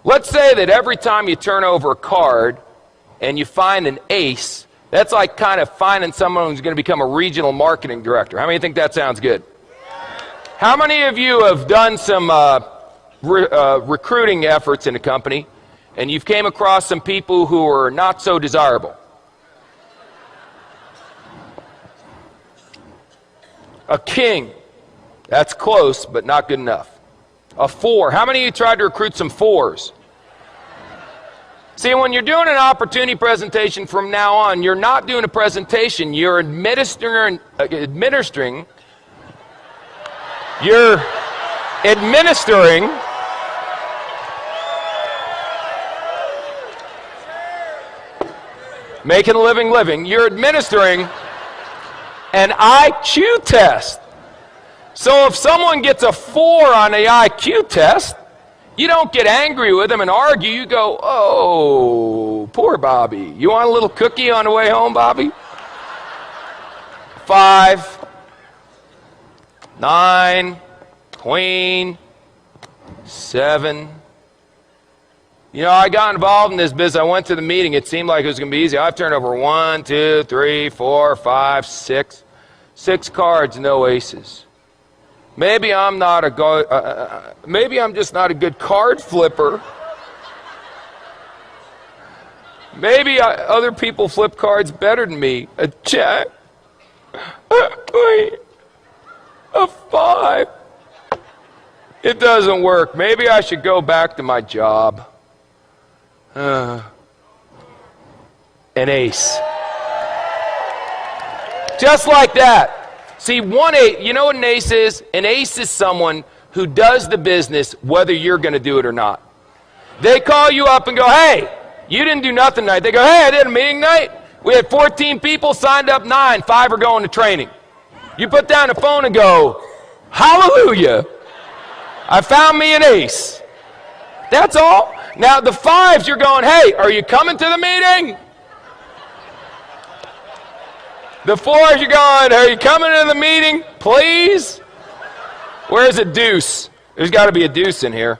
Let's say that every time you turn over a card and you find an ace, that's like kind of finding someone who's going to become a regional marketing director. How many think that sounds good? How many of you have done some recruiting efforts in a company and you've came across some people who are not so desirable? A king. That's close, but not good enough. A 4. How many of you tried to recruit some 4s? See, when you're doing an opportunity presentation from now on, you're not doing a presentation, you're administering making a living, you're administering an IQ test. So if someone gets a 4 on the IQ test, you don't get angry with them and argue. You go, oh, poor Bobby. You want a little cookie on the way home, Bobby? 5, 9, queen, 7. You know, I got involved in this business. I went to the meeting. It seemed like it was going to be easy. I've turned over 1, 2, 3, 4, 5, 6. 6 cards, no aces. Maybe I'm just not a good card flipper. Maybe other people flip cards better than me. A jack, a queen, a 5. It doesn't work. Maybe I should go back to my job. An ace. Just like that. See, 1 8, you know what an ace is? An ace is someone who does the business whether you're going to do it or not. They call you up and go, hey, you didn't do nothing tonight. They go, hey, I did a meeting night. We had 14 people, signed up 9, 5 are going to training. You put down the phone and go, hallelujah, I found me an ace. That's all. Now the 5s, you're going, hey, are you coming to the meeting? The 4s, you're going, are you coming to the meeting, please? Where's a deuce? There's got to be a deuce in here.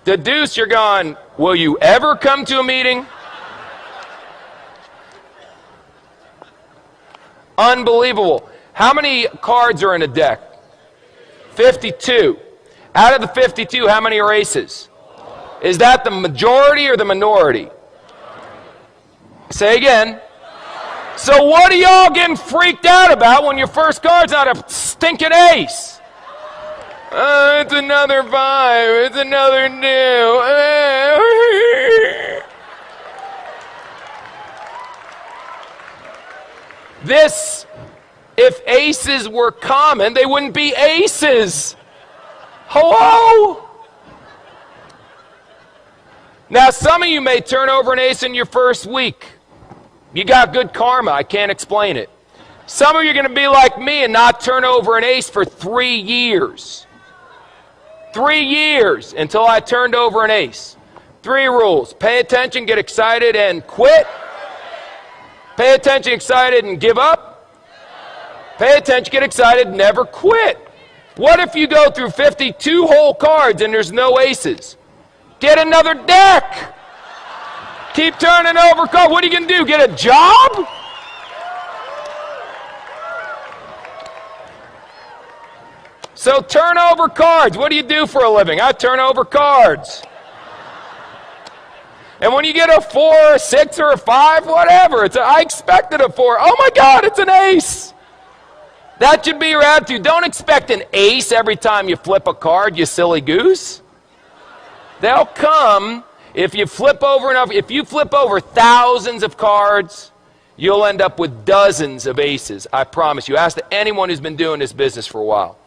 The deuce, you're going, will you ever come to a meeting? Unbelievable. How many cards are in a deck? 52. Out of the 52, how many are aces? Is that the majority or the minority? Say again. So what are y'all getting freaked out about when your first card's not a stinking ace? It's another 5. It's another 2. This, if aces were common, they wouldn't be aces. Hello? Now, some of you may turn over an ace in your first week. You got good karma. I can't explain it. Some of you are going to be like me and not turn over an ace for 3 years. 3 years until I turned over an ace. 3 rules. Pay attention, get excited, and quit. Pay attention, excited, and give up. Pay attention, get excited, never quit. What if you go through 52 whole cards and there's no aces? Get another deck. Keep turning over cards. What are you going to do? Get a job? So turn over cards. What do you do for a living? I turn over cards. And when you get a 4, a 6, or a 5, whatever, I expected a 4. Oh my God, it's an ace. That should be your attitude. Don't expect an ace every time you flip a card, you silly goose. They'll come if you flip over enough. If you flip over thousands of cards, you'll end up with dozens of aces. I promise you. Ask anyone who's been doing this business for a while.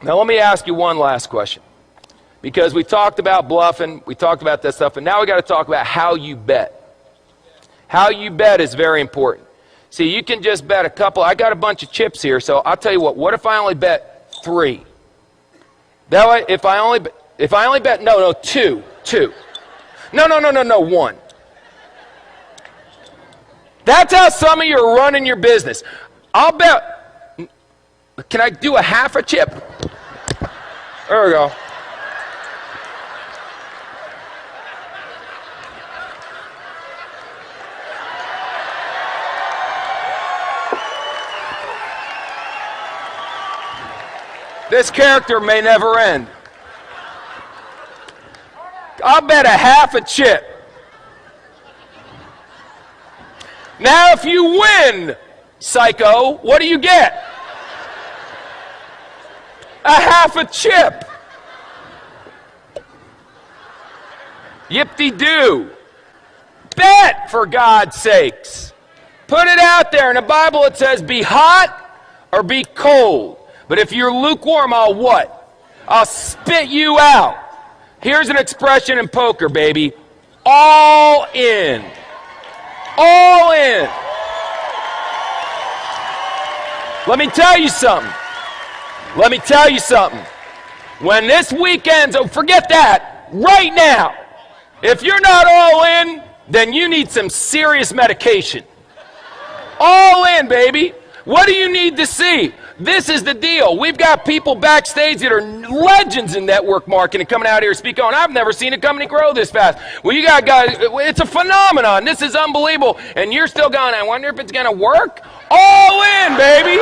Now let me ask you one last question. Because we talked about bluffing, we talked about that stuff, and now we got to talk about how you bet. How you bet is very important. See, you can just bet a couple. I got a bunch of chips here, so I'll tell you what if I only bet 3? That way, if I only bet, no, 2. No, 1. That's how some of you are running your business. I'll bet, can I do a half a chip? There we go. This character may never end. I'll bet a half a chip. Now, if you win, psycho, what do you get? A half a chip. Yip-de-doo. Bet, for God's sakes. Put it out there. In the Bible it says be hot or be cold. But if you're lukewarm, I'll what? I'll spit you out. Here's an expression in poker, baby. All in. All in. Let me tell you something. Let me tell you something. When this weekend's over, forget that. Right now. If you're not all in, then you need some serious medication. All in, baby. What do you need to see? This is the deal. We've got people backstage that are legends in network marketing coming out here speaking on. I've never seen a company grow this fast. Well, you got guys, it's a phenomenon. This is unbelievable. And you're still going, I wonder if it's going to work? All in, baby.